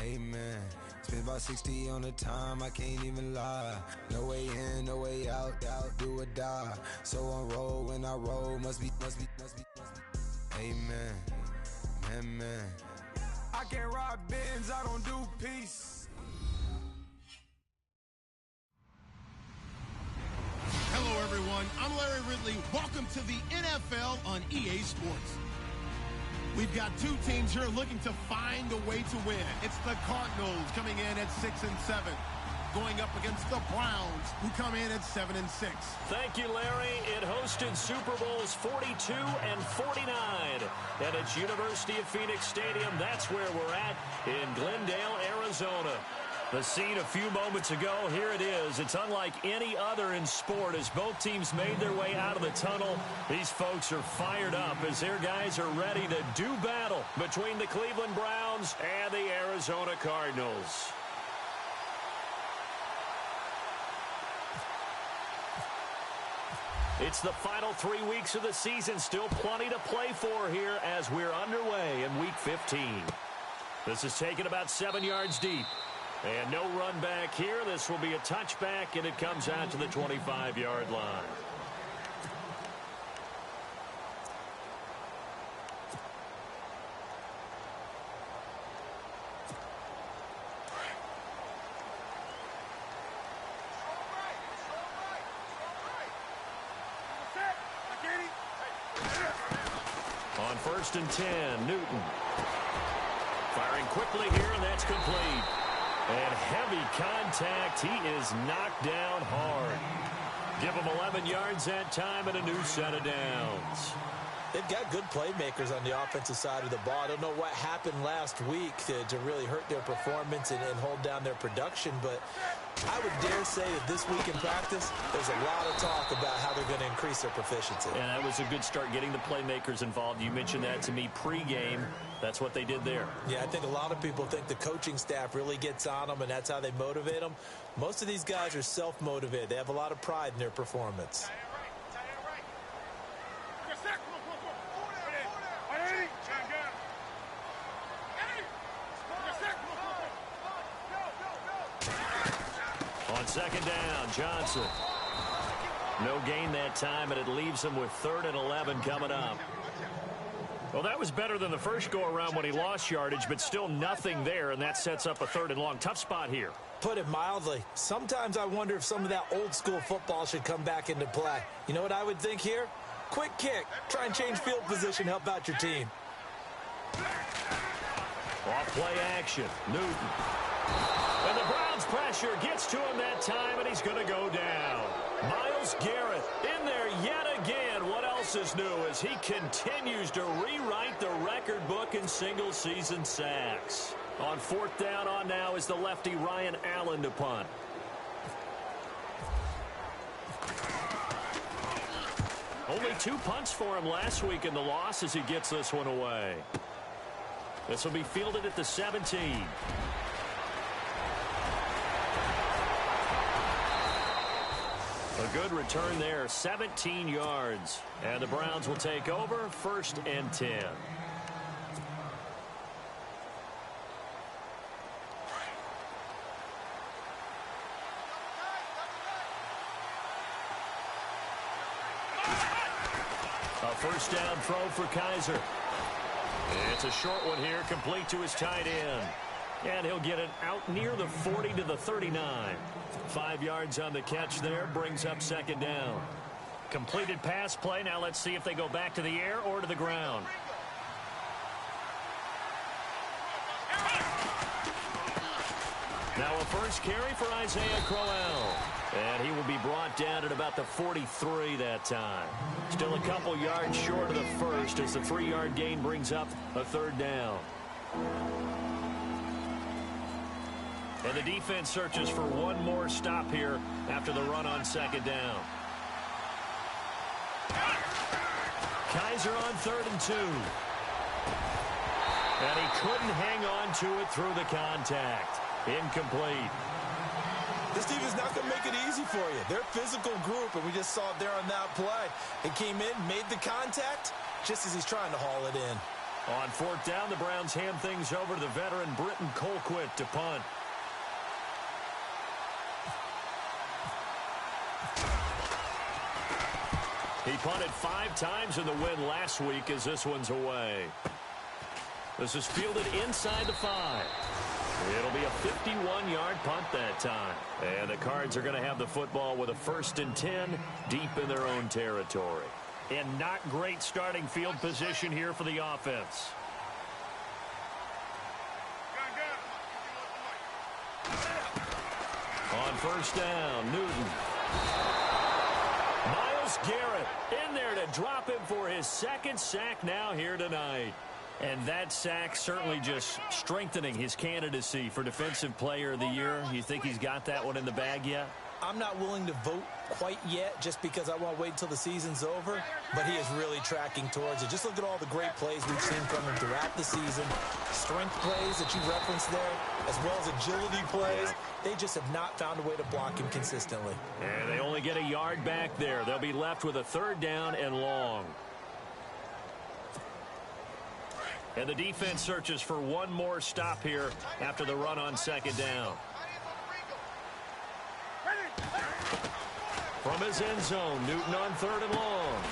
Amen. Spent about 60 on the time, I can't even lie. No way in, no way out, do or die. So on roll when I roll, must be. Amen. Amen. I can't ride Benz, I don't do peace. Hello, everyone. I'm Larry Ridley. Welcome to the NFL on EA Sports. We've got two teams here looking to find a way to win. It's the Cardinals coming in at 6-7, going up against the Browns, who come in at 7-6. Thank you, Larry. It hosted Super Bowls 42 and 49 at its University of Phoenix Stadium. That's where we're at in Glendale, Arizona. The scene a few moments ago, here it is. It's unlike any other in sport as both teams made their way out of the tunnel. These folks are fired up as their guys are ready to do battle between the Cleveland Browns and the Arizona Cardinals. It's the final 3 weeks of the season. Still plenty to play for here as we're underway in Week 15. This is taken about 7 yards deep. And no run back here. This will be a touchback, and it comes out to the 25-yard line. On 1st and 10, Newton. Firing quickly here, and that's complete. And heavy contact. He is knocked down hard. Give him 11 yards that time and a new set of downs. They've got good playmakers on the offensive side of the ball. I don't know what happened last week to really hurt their performance and hold down their production, but I would dare say that this week in practice, there's a lot of talk about how they're going to increase their proficiency. And that was a good start, getting the playmakers involved. You mentioned that to me pregame. That's what they did there. Yeah, I think a lot of people think the coaching staff really gets on them, and that's how they motivate them. Most of these guys are self-motivated. They have a lot of pride in their performance. On 2nd down, Johnson. No gain that time, and it leaves him with 3rd and 11 coming up. Well, that was better than the first go-around when he lost yardage, but still nothing there, and that sets up a 3rd and long. Tough spot here. Put it mildly, sometimes I wonder if some of that old-school football should come back into play. You know what I would think here? Quick kick. Try and change field position, help out your team. Off play action, Newton. And the Browns pressure gets to him that time, and he's going to go down. Myles Garrett in there yet again. What else is new as he continues to rewrite the record book in single-season sacks. On 4th down on now is the lefty Ryan Allen to punt. Only 2 punts for him last week in the loss as he gets this one away. This will be fielded at the 17. A good return there, 17 yards. And the Browns will take over, 1st and 10. A 1st down throw for Kaiser. It's a short one here, complete to his tight end. And he'll get it out near the 40 to the 39. 5 yards on the catch there, brings up 2nd down. Completed pass play. Now let's see if they go back to the air or to the ground. Now a 1st carry for Isaiah Crowell. And he will be brought down at about the 43 that time. Still a couple yards short of the 1st as the 3-yard gain brings up a 3rd down. And the defense searches for one more stop here after the run on 2nd down. Kaiser on 3rd and 2. And he couldn't hang on to it through the contact. Incomplete. This team is not going to make it easy for you. They're a physical group, and we just saw it there on that play. It came in, made the contact, just as he's trying to haul it in. On fourth down, the Browns hand things over to the veteran Britton Colquitt to punt. He punted 5 times in the win last week as this one's away. This is fielded inside the 5. It'll be a 51-yard punt that time. And the Cards are going to have the football with a 1st and 10 deep in their own territory. And not great starting field position here for the offense. On first down, Newton. Myles Garrett in there to drop him for his 2nd sack now here tonight. And that sack certainly just strengthening his candidacy for Defensive Player of the Year. You think he's got that one in the bag yet? I'm not willing to vote quite yet just because I want to wait until the season's over, but he is really tracking towards it. Just look at all the great plays we've seen from him throughout the season. Strength plays that you referenced there, as well as agility plays. They just have not found a way to block him consistently. And they only get a yard back there. They'll be left with a 3rd down and long. And the defense searches for one more stop here after the run on 2nd down. From his end zone, Newton on 3rd and long.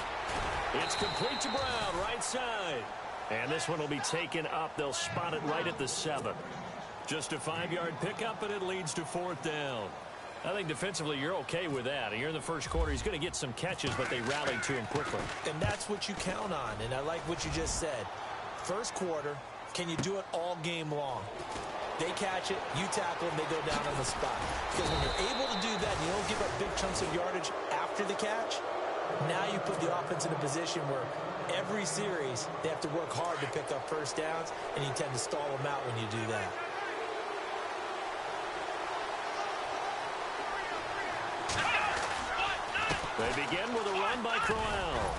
It's complete to Brown, right side. And this one will be taken up. They'll spot it right at the 7. Just a 5-yard pickup, and it leads to 4th down. I think defensively you're okay with that. And you're in the first quarter. He's going to get some catches, but they rallied to him quickly. And that's what you count on, and I like what you just said. First quarter, can you do it all game long? They catch it, you tackle them, they go down on the spot. Because when you're able to do that and you don't give up big chunks of yardage after the catch, now you put the offense in a position where every series they have to work hard to pick up first downs, and you tend to stall them out when you do that. They begin with a run by Crowell.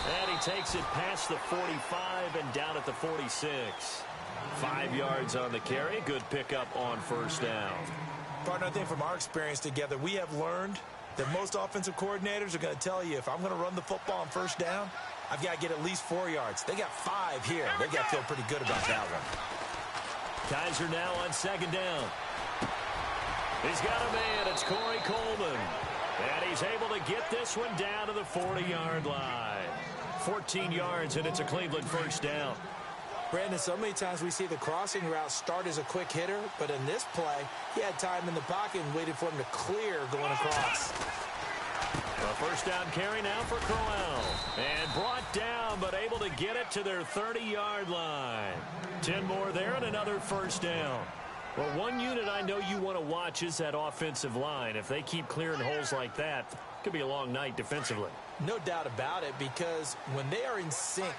And he takes it past the 45 and down at the 46. 5 yards on the carry. Good pickup on 1st down. Partner, I think from our experience together, we have learned that most offensive coordinators are going to tell you, if I'm going to run the football on 1st down, I've got to get at least 4 yards. They got 5 here. They got to feel pretty good about that one. Kaiser now on 2nd down. He's got a man. It's Corey Coleman. And he's able to get this one down to the 40-yard line. 14 yards, and it's a Cleveland 1st down. Brandon, so many times we see the crossing route start as a quick hitter, but in this play, he had time in the pocket and waited for him to clear going across. A 1st down carry now for Crowell. And brought down, but able to get it to their 30-yard line. 10 more there and another 1st down. Well, one unit I know you want to watch is that offensive line. If they keep clearing holes like that, it could be a long night defensively. No doubt about it, because when they are in sync,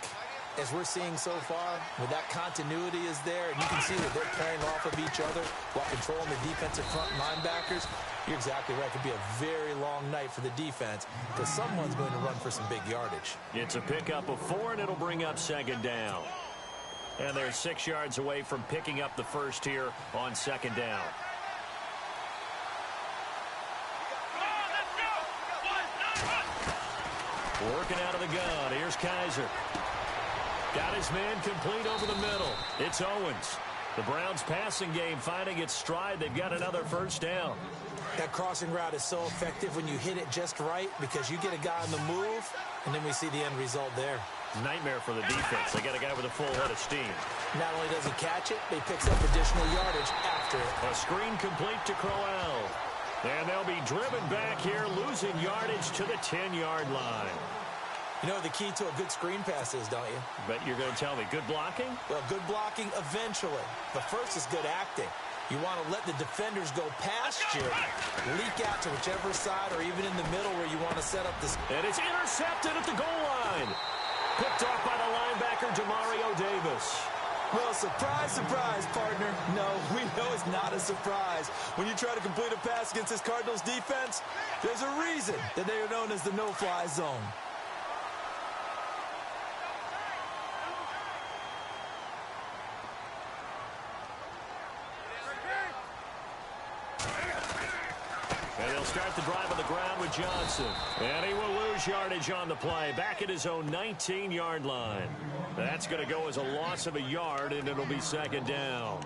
as we're seeing so far, when that continuity is there, and you can see that they're playing off of each other while controlling the defensive front linebackers, you're exactly right. It could be a very long night for the defense because someone's going to run for some big yardage. It's a pickup of 4, and it'll bring up 2nd down. And they're 6 yards away from picking up the first here on 2nd down. Working out of the gun. Here's Kaiser. Got his man complete over the middle. It's Owens. The Browns passing game finding its stride. They've got another 1st down. That crossing route is so effective when you hit it just right because you get a guy on the move, and then we see the end result there. Nightmare for the defense. They got a guy with a full head of steam. Not only does he catch it, he picks up additional yardage after it. A screen complete to Crowell. And they'll be driven back here, losing yardage to the 10-yard line. You know what the key to a good screen pass is, don't you? Bet you're going to tell me. Good blocking? Well, good blocking eventually. But first is good acting. You want to let the defenders go past you, leak out to whichever side or even in the middle where you want to set up this. And it's intercepted at the goal line. Picked off by the linebacker, Demario Davis. Well, surprise, surprise, partner. No, we know it's not a surprise. When you try to complete a pass against this Cardinals defense, there's a reason that they are known as the no-fly zone. And they'll They'll start the drive on the ground with Johnson. And he will lose yardage on the play. Back at his own 19-yard line. That's going to go as a loss of a yard, and it'll be second down.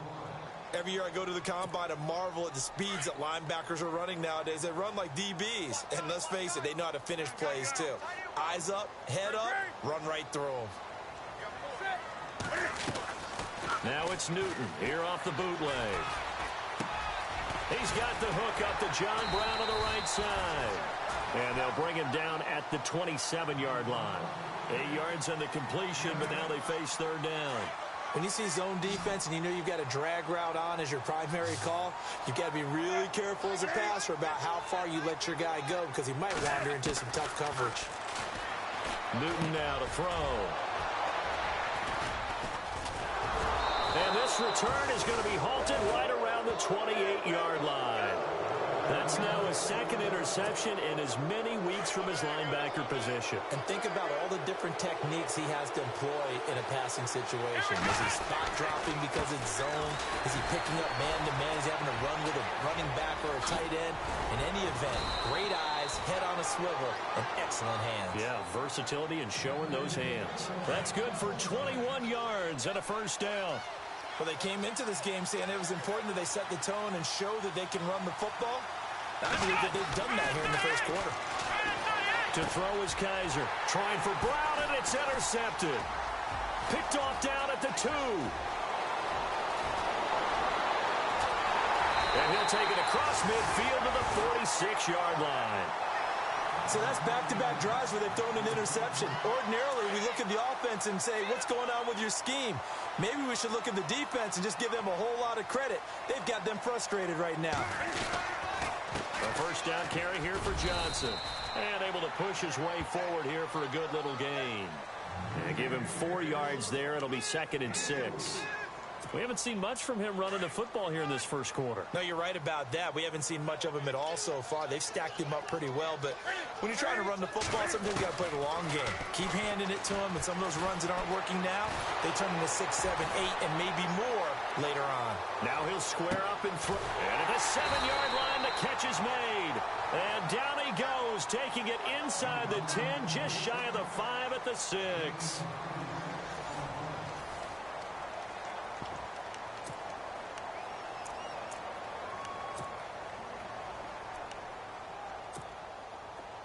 Every year I go to the combine and marvel at the speeds that linebackers are running nowadays. They run like DBs. And let's face it, they know how to finish plays too. Eyes up, head up, run right through them. Now it's Newton here off the bootleg. He's got the hook up to John Brown on the right side. And they'll bring him down at the 27-yard line. 8 yards on the completion, but now they face third down. When you see zone defense and you know you've got a drag route on as your primary call, you've got to be really careful as a passer about how far you let your guy go because he might wander into some tough coverage. Newton now to throw. And this return is going to be halted right around the 28-yard line. That's now his second interception in as many weeks from his linebacker position. And think about all the different techniques he has to employ in a passing situation. Is he spot dropping because it's zone? Is he picking up man-to-man? Is he having to run with a running back or a tight end? In any event, great eyes, head on a swivel, and excellent hands. Yeah, versatility and showing those hands. That's good for 21 yards and a first down. Well, they came into this game saying it was important that they set the tone and show that they can run the football. I believe that they've done that here in the first quarter. To throw is Kaiser. Trying for Brown, and it's intercepted. Picked off down at the 2. And he'll take it across midfield to the 46-yard line. So that's back-to-back drives where they've thrown an interception. Ordinarily, we look at the offense and say, what's going on with your scheme? Maybe we should look at the defense and just give them a whole lot of credit. They've got them frustrated right now. A first down carry here for Johnson. And able to push his way forward here for a good little gain. And give him 4 yards there. It'll be 2nd and 6. We haven't seen much from him running the football here in this first quarter. No, you're right about that. We haven't seen much of him at all so far. They've stacked him up pretty well, but when you're trying to run the football, sometimes you got to play the long game. Keep handing it to him, and some of those runs that aren't working now, they turn into 6, 7, 8, and maybe more later on. Now he'll square up and throw. And at the 7-yard line, the catch is made. And down he goes, taking it inside the 10, just shy of the 5 at the 6.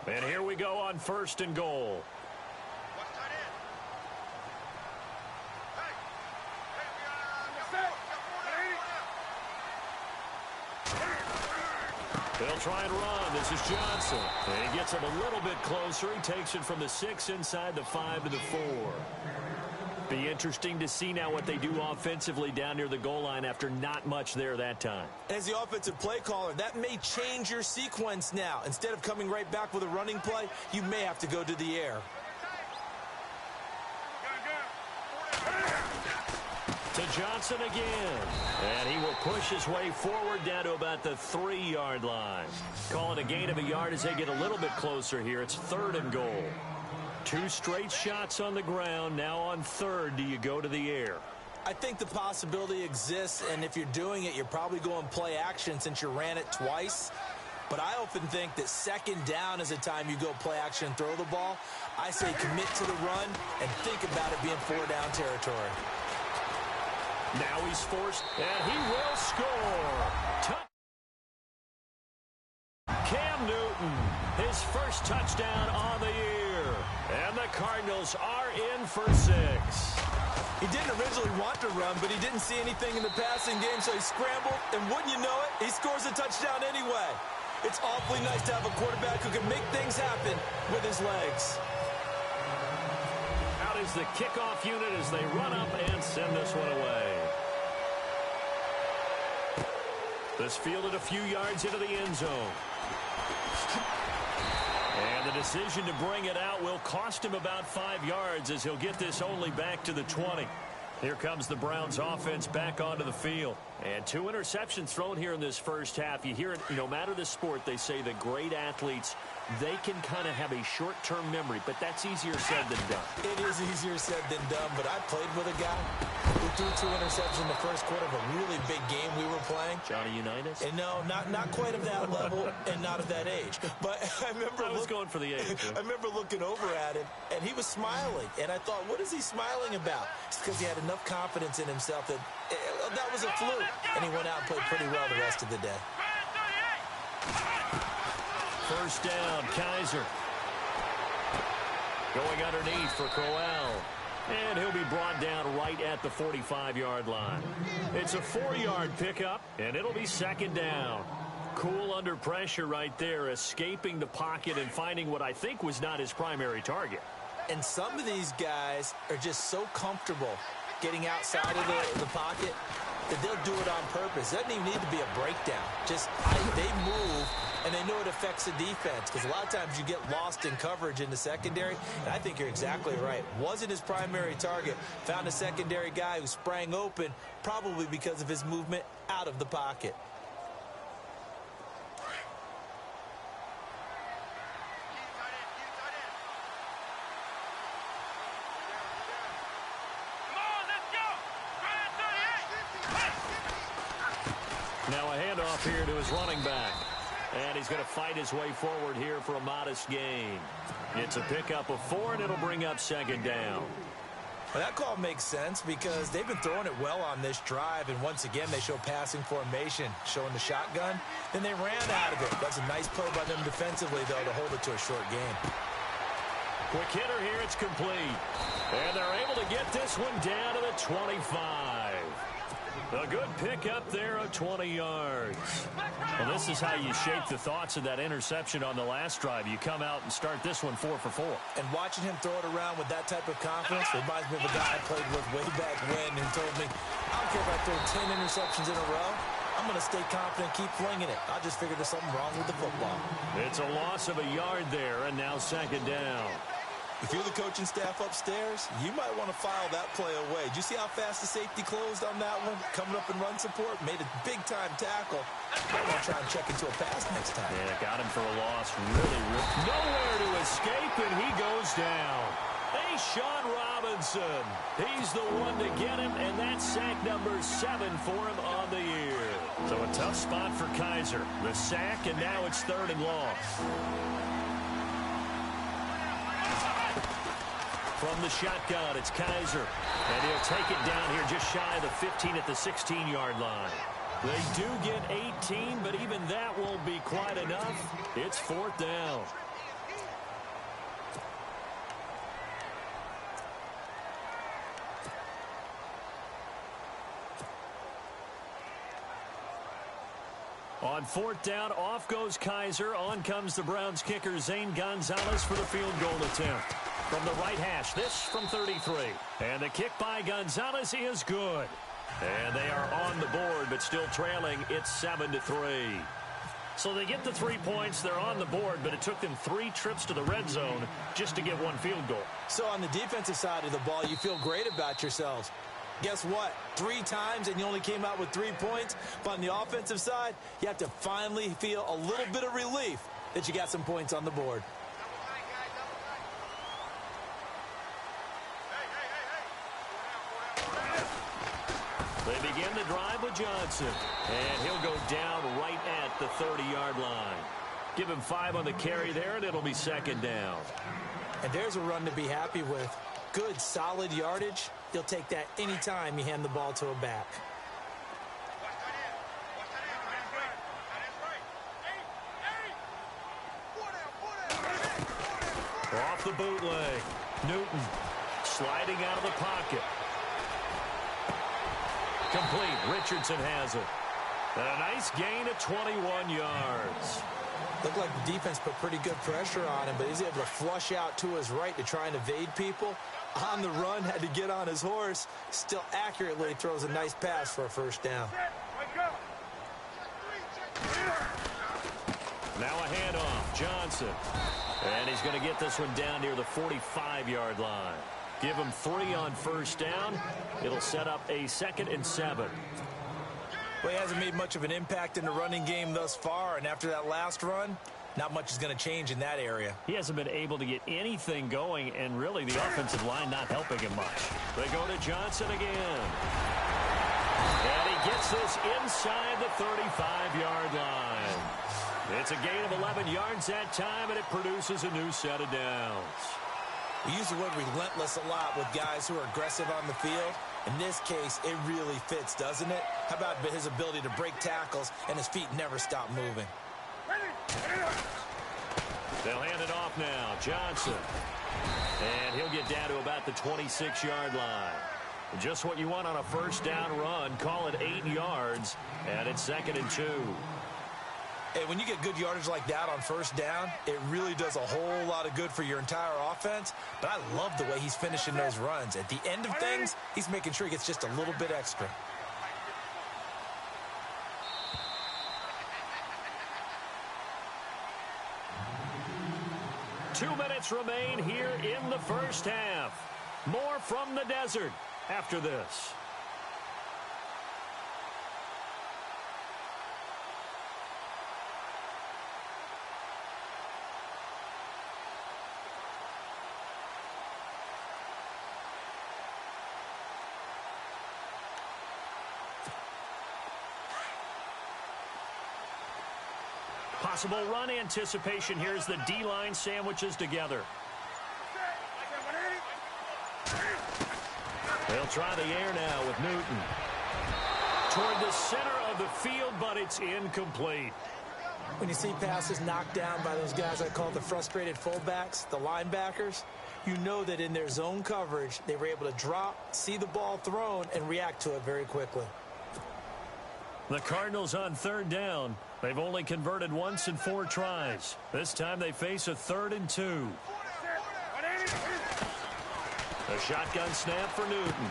And here we go on 1st and goal. They'll try and run. This is Johnson. And he gets him a little bit closer. He takes it from the 6 inside the 5 to the 4. Be interesting to see now what they do offensively down near the goal line after not much there that time. As the offensive play caller, that may change your sequence now. Instead of coming right back with a running play, you may have to go to the air. To Johnson again. And he will push his way forward down to about the 3-yard line. Call it a gain of a yard as they get a little bit closer here. It's 3rd and goal. 2 straight shots on the ground. Now on 3rd, do you go to the air? I think the possibility exists, and if you're doing it, you're probably going play action since you ran it twice. But I often think that 2nd down is a time you go play action and throw the ball. I say commit to the run and think about it being 4-down territory. Now he's forced, and he will score. Cam Newton, his first touchdown on the year. And the Cardinals are in for 6. He didn't originally want to run, but he didn't see anything in the passing game, so he scrambled, and wouldn't you know it, he scores a touchdown anyway. It's awfully nice to have a quarterback who can make things happen with his legs. Out is the kickoff unit as they run up and send this one away. This fielded a few yards into the end zone. And the decision to bring it out will cost him about 5 yards as he'll get this only back to the 20. Here comes the Browns offense back onto the field. And 2 interceptions thrown here in this first half. You hear it, no matter the sport, they say that great athletes, they can kind of have a short-term memory, but that's easier said than done. It is easier said than done, but I played with a guy who threw 2 interceptions in the first quarter of a really big game we were playing. Johnny Unitas? And no, not quite of that level and not of that age. But I was going for the age. I remember looking over at him, and he was smiling. And I thought, what is he smiling about? It's because he had enough confidence in himself that that was a fluke. And he went out and played pretty well the rest of the day. First down, Kaiser. Going underneath for Crowell. And he'll be brought down right at the 45-yard line. It's a 4-yard pickup, and it'll be second down. Cool under pressure right there, escaping the pocket and finding what I think was not his primary target. And some of these guys are just so comfortable getting outside of the pocket that they'll do it on purpose. It doesn't even need to be a breakdown. Just they move, and they know it affects the defense, because a lot of times you get lost in coverage in the secondary, and I think you're exactly right. Wasn't his primary target. Found a secondary guy who sprang open, probably because of his movement out of the pocket. Now a handoff here to his running back. And he's going to fight his way forward here for a modest gain. It's a pickup of 4, and it'll bring up second down. Well, that call makes sense because they've been throwing it well on this drive, and once again they show passing formation, showing the shotgun. Then they ran out of it. That's a nice play by them defensively, though, to hold it to a short game. Quick hitter here, it's complete. And they're able to get this one down to the 25. A good pickup there of 20 yards. Well, this is how you shape the thoughts of that interception on the last drive. You come out and start this one 4 for 4. And watching him throw it around with that type of confidence reminds me of a guy I played with way back when who told me, I don't care if I throw 10 interceptions in a row. I'm going to stay confident, keep flinging it. I just figured there's something wrong with the football. It's a loss of a yard there, and now second down. If you're the coaching staff upstairs, you might want to file that play away. Did you see how fast the safety closed on that one? Coming up in run support, made a big-time tackle. I want to try and check into a pass next time. Yeah, got him for a loss. Really nowhere to escape, and he goes down. Hey, Sean Robinson. He's the one to get him, and that's sack number 7 for him on the year. So a tough spot for Kaiser. The sack, and now it's 3rd and long. From the shotgun, it's Kaiser. And he'll take it down here just shy of the 15 at the 16-yard line. They do get 18, but even that won't be quite enough. It's 4th down. On 4th down, off goes Kaiser. On comes the Browns kicker, Zane Gonzalez, for the field goal attempt. From the right hash, this from 33. And the kick by Gonzalez is good. And they are on the board, but still trailing. It's 7-3. So they get the 3 points. They're on the board, but it took them 3 trips to the red zone just to get 1 field goal. So on the defensive side of the ball, you feel great about yourselves. Guess what? 3 times and you only came out with 3 points. But on the offensive side, you have to finally feel a little bit of relief that you got some points on the board. They begin the drive with Johnson. And he'll go down right at the 30-yard line. Give him 5 on the carry there, and it'll be second down. And there's a run to be happy with. Good, solid yardage. You'll take that anytime you hand the ball to a back. Off the bootleg. Newton sliding out of the pocket. Complete. Richardson has it. And a nice gain of 21 yards. Looked like the defense put pretty good pressure on him, but he's able to flush out to his right to try and evade people. On the run, had to get on his horse. Still accurately throws a nice pass for a first down. Now a handoff. Johnson. And he's going to get this one down near the 45-yard line. Give him 3 on first down. It'll set up a 2nd and 7. Well, he hasn't made much of an impact in the running game thus far, and after that last run, not much is going to change in that area. He hasn't been able to get anything going, and really the offensive line not helping him much. They go to Johnson again. And he gets this inside the 35-yard line. It's a gain of 11 yards that time, and it produces a new set of downs. We use the word relentless a lot with guys who are aggressive on the field. In this case, it really fits, doesn't it? How about his ability to break tackles and his feet never stop moving? They'll hand it off now. Johnson. And he'll get down to about the 26-yard line. Just what you want on a first down run. Call it 8 yards, and it's 2nd and 2. Hey, when you get good yardage like that on first down, it really does a whole lot of good for your entire offense. But I love the way he's finishing those runs. At the end of things, he's making sure he gets just a little bit extra. Two minutes remain here in the first half. More from the desert after this. Possible run anticipation. Here's the D-line sandwiches together. They'll try the air now with Newton. Toward the center of the field, but it's incomplete. When you see passes knocked down by those guys I call the frustrated fullbacks, the linebackers, you know that in their zone coverage, they were able to drop, see the ball thrown, and react to it very quickly. The Cardinals on 3rd down. They've only converted once in 4 tries. This time they face a 3rd and 2. A shotgun snap for Newton.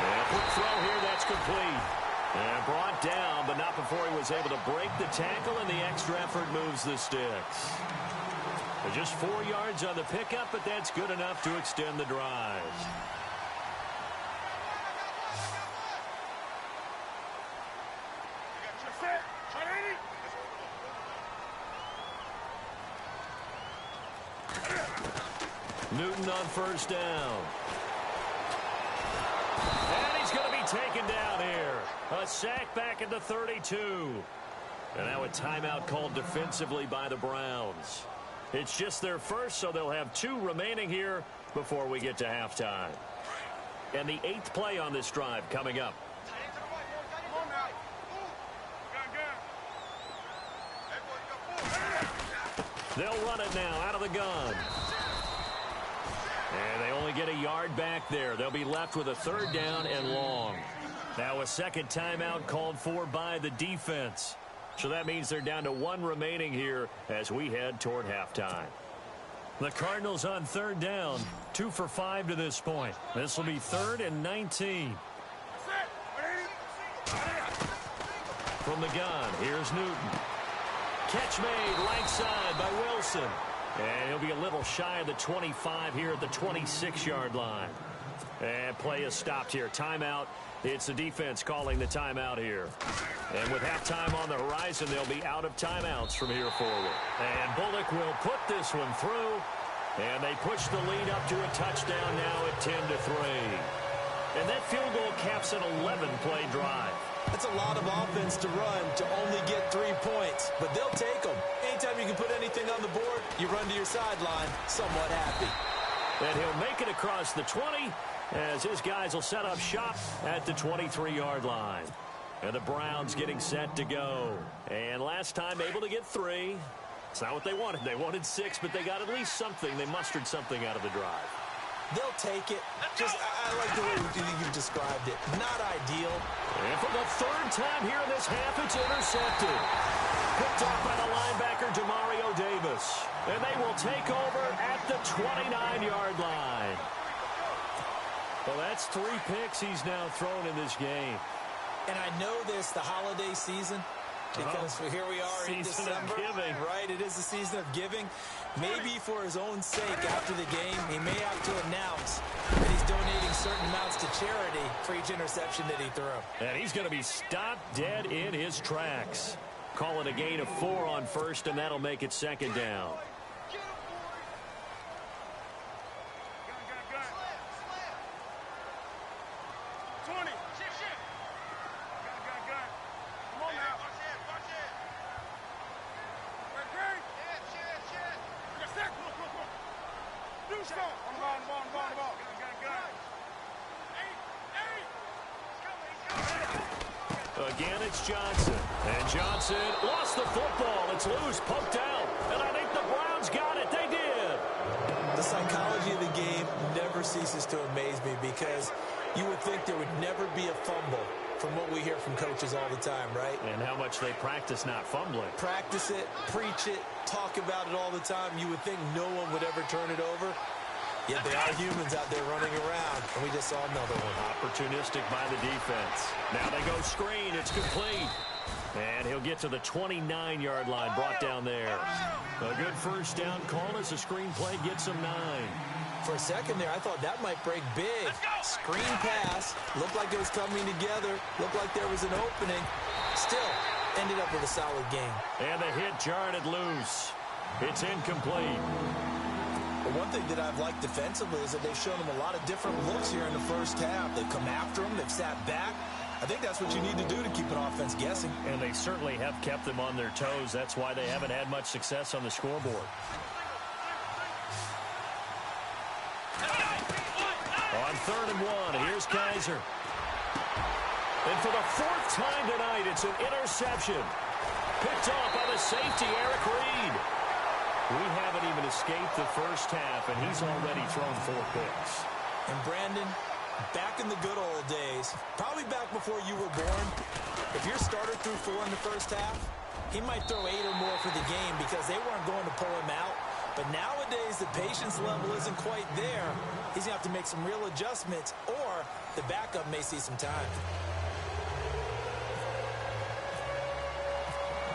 And a quick throw here, that's complete. And brought down, but not before he was able to break the tackle, and the extra effort moves the sticks. Just 4 yards on the pickup, but that's good enough to extend the drive. Newton on 1st down. And he's going to be taken down here. A sack back at the 32. And now a timeout called defensively by the Browns. It's just their first, so they'll have 2 remaining here before we get to halftime. And the 8th play on this drive coming up. They'll run it now out of the gun. And they only get a yard back there. They'll be left with a 3rd down and long. Now a second timeout called for by the defense. So that means they're down to 1 remaining here as we head toward halftime. The Cardinals on 3rd down, 2 for 5 to this point. This will be 3rd and 19. From the gun, here's Newton. Catch made right side by Wilson. And he'll be a little shy of the 25 here at the 26-yard line. And play is stopped here. Timeout. It's the defense calling the timeout here. And with halftime on the horizon, they'll be out of timeouts from here forward. And Bullock will put this one through. And they push the lead up to a touchdown now at 10-3. And that field goal caps an 11-play drive. That's a lot of offense to run to only get 3 points, but they'll take them. Anytime you can put anything on the board, you run to your sideline somewhat happy. And he'll make it across the 20 as his guys will set up shop at the 23-yard line. And the Browns getting set to go. And last time able to get 3. It's not what they wanted. They wanted 6, but they got at least something. They mustered something out of the drive. They'll take it. I like the way you've described it. Not ideal. And for the 3rd time here in this half, it's intercepted. Picked off by the linebacker, Demario Davis. And they will take over at the 29-yard line. Well, that's 3 picks he's now thrown in this game. And I know this, the holiday season, because here we are in December. Right, it is the season of giving. Maybe for his own sake after the game, he may have to announce that he's donating certain amounts to charity for each interception that he threw. And he's going to be stopped dead in his tracks. Call it a gain of 4 on 1st, and that'll make it 2nd down. Again, it's Johnson. And Johnson lost the football. It's loose, poked out. And I think the Browns got it. They did. The psychology of the game never ceases to amaze me because you would think there would never be a fumble from what we hear from coaches all the time, right? And how much they practice not fumbling. Practice it, preach it, talk about it all the time. You would think no one would ever turn it over. Yet they are humans out there running around, and we just saw another one. Opportunistic by the defense. Now they go screen. It's complete. And he'll get to the 29-yard line, brought down there. A good first down call as the screen play gets him 9. For a second there, I thought that might break big. Screen pass. Looked like it was coming together. Looked like there was an opening. Still, ended up with a solid game. And the hit jarred it loose. It's incomplete. But one thing that I've liked defensively is that they've shown them a lot of different looks here in the first half. They've come after them. They've sat back. I think that's what you need to do to keep an offense guessing. And they certainly have kept them on their toes. That's why they haven't had much success on the scoreboard. On 3rd and 1, here's Kaiser. And for the 4th time tonight, it's an interception. Picked off by the safety, Eric Reed. We haven't even escaped the first half, and he's already thrown 4 picks. And Brandon, back in the good old days, probably back before you were born, if your starter threw 4 in the first half, he might throw 8 or more for the game because they weren't going to pull him out. But nowadays, the patience level isn't quite there. He's going to have to make some real adjustments, or the backup may see some time.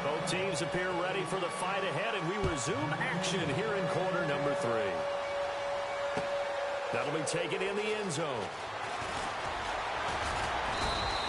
Both teams appear ready for the fight ahead, and we resume action here in quarter number 3. That'll be taken in the end zone.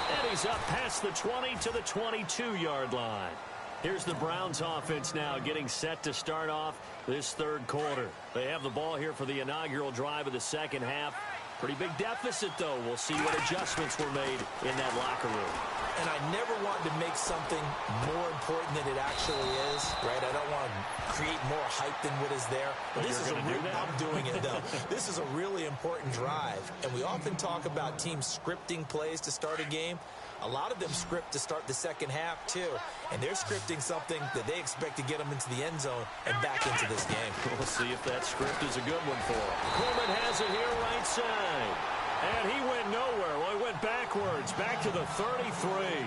And he's up past the 20 to the 22-yard line. Here's the Browns offense now getting set to start off this 3rd quarter. They have the ball here for the inaugural drive of the second half. Pretty big deficit, though. We'll see what adjustments were made in that locker room. And I never want to make something more important than it actually is, right? I don't want to create more hype than what is there. But this is I'm doing it, though. This is a really important drive. And we often talk about teams scripting plays to start a game. A lot of them script to start the second half, too. And they're scripting something that they expect to get them into the end zone and back into this game. We'll see if that script is a good one for them. Coleman has it here right side. And he went nowhere. Well, he went backwards, back to the 33.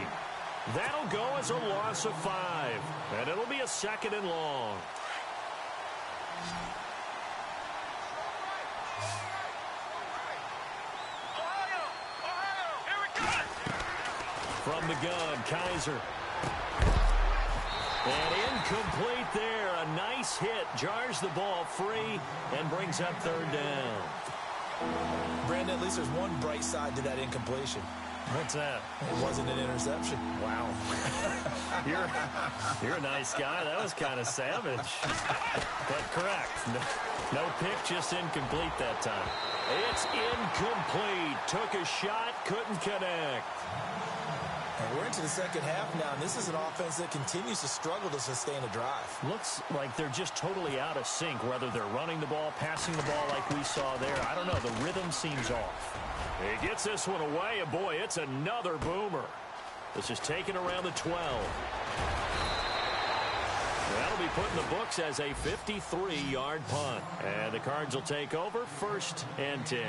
That'll go as a loss of 5. And it'll be a 2nd and long. From the gun, Kaiser. And incomplete there. A nice hit. Jars the ball free and brings up 3rd down. Brandon, at least there's one bright side to that incompletion. What's that? It wasn't an interception. Wow. You're a nice guy. That was kind of savage. But correct. No pick, just incomplete that time. It's incomplete. Took a shot, couldn't connect. And we're into the second half now, and this is an offense that continues to struggle to sustain a drive. Looks like they're just totally out of sync, whether they're running the ball, passing the ball like we saw there. I don't know. The rhythm seems off. He gets this one away, and boy, it's another boomer. This is taken around the 12. That'll be put in the books as a 53-yard punt. And the Cards will take over 1st and 10.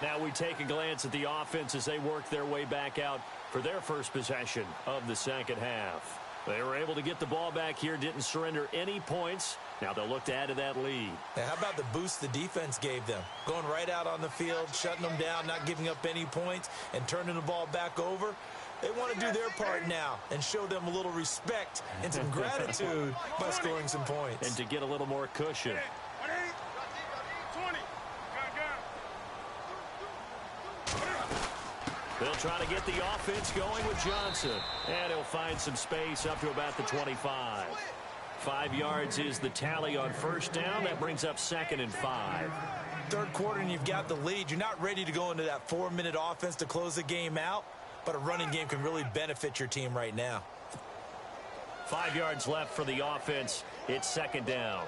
Now we take a glance at the offense as they work their way back out for their first possession of the second half. They were able to get the ball back here, didn't surrender any points. Now they'll look to add to that lead. Now, how about the boost the defense gave them? Going right out on the field, shutting them down, not giving up any points, and turning the ball back over. They want to do their part now and show them a little respect and some gratitude by scoring some points. And to get a little more cushion. They'll try to get the offense going with Johnson. And he'll find some space up to about the 25. 5 yards is the tally on 1st down. That brings up 2nd and 5. 3rd quarter and you've got the lead. You're not ready to go into that 4-minute offense to close the game out. But a running game can really benefit your team right now. 5 yards left for the offense. It's 2nd down.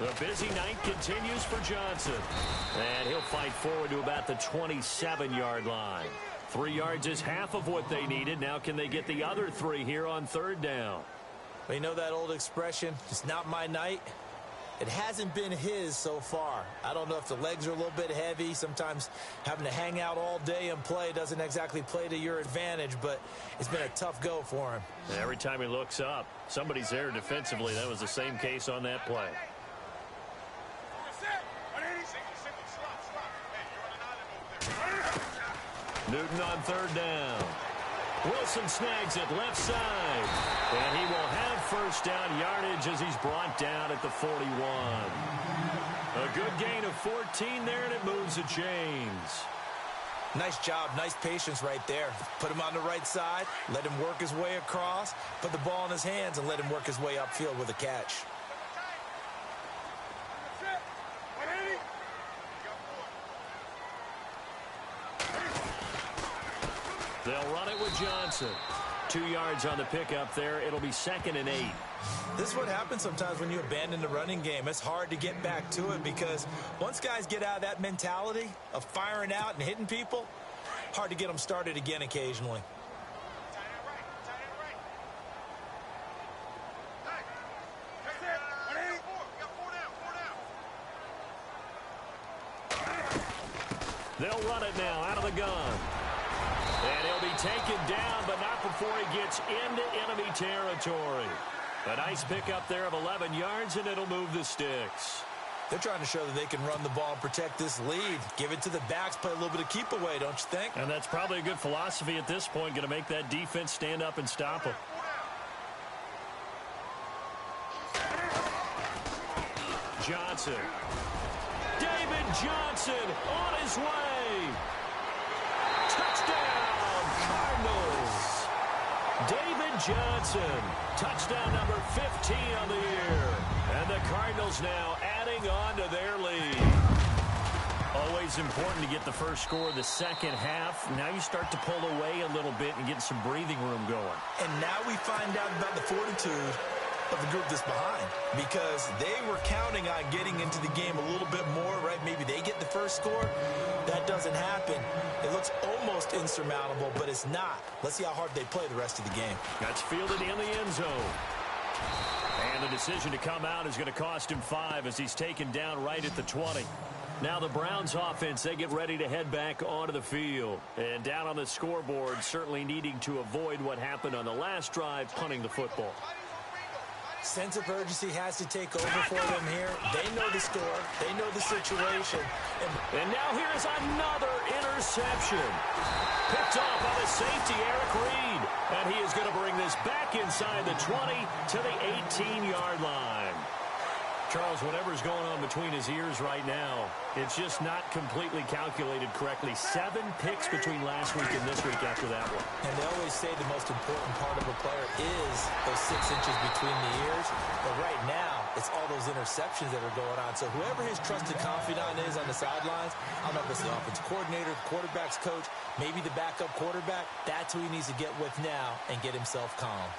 The busy night continues for Johnson. And he'll fight forward to about the 27-yard line. 3 yards is half of what they needed. Now can they get the other 3 here on third down? Well, you know that old expression, it's not my night. It hasn't been his so far. I don't know if the legs are a little bit heavy. Sometimes having to hang out all day and play doesn't exactly play to your advantage, but it's been a tough go for him. Every time he looks up, somebody's there defensively. That was the same case on that play. Newton on third down. Wilson snags it left side. And he will have first down yardage as he's brought down at the 41. A good gain of 14 there, and it moves the chains. Nice job, nice patience right there. Put him on the right side, let him work his way across, put the ball in his hands, and let him work his way upfield with a catch. They'll run it with Johnson. 2 yards on the pickup there. It'll be 2nd and 8. This is what happens sometimes when you abandon the running game. It's hard to get back to it because once guys get out of that mentality of firing out and hitting people, hard to get them started again occasionally. They'll run it now out of the gun. And he'll be taken down, but not before he gets into enemy territory. A nice pickup there of 11 yards, and it'll move the sticks. They're trying to show that they can run the ball and protect this lead. Give it to the backs, play a little bit of keep away, don't you think? And that's probably a good philosophy at this point, going to make that defense stand up and stop them. Johnson. David Johnson on his way. Touchdown, Cardinals. David Johnson, touchdown number 15 on the year. And the Cardinals now adding on to their lead. Always important to get the first score of the second half. Now you start to pull away a little bit and get some breathing room going. And now we find out about the fortitude of the group that's behind, because they were counting on getting into the game a little bit more, right? Maybe they get the first score. That doesn't happen. It looks almost insurmountable, but it's not. Let's see how hard they play the rest of the game. That's fielded in the end zone. And the decision to come out is going to cost him 5 as he's taken down right at the 20. Now the Browns offense, they get ready to head back onto the field. And down on the scoreboard, certainly needing to avoid what happened on the last drive, punting the football. Sense of urgency has to take over for them here. They know the score. They know the situation. And now here's another interception. Picked off by the safety, Eric Reed. And he is going to bring this back inside the 20 to the 18-yard line. Charles, whatever's going on between his ears right now, it's just not completely calculated correctly. 7 picks between last week and this week after that one. And they always say the most important part of a player is those 6 inches between the ears. But right now, it's all those interceptions that are going on. So whoever his trusted confidant is on the sidelines, I don't know if it's the offensive coordinator, the quarterback's coach, maybe the backup quarterback, that's who he needs to get with now and get himself calm.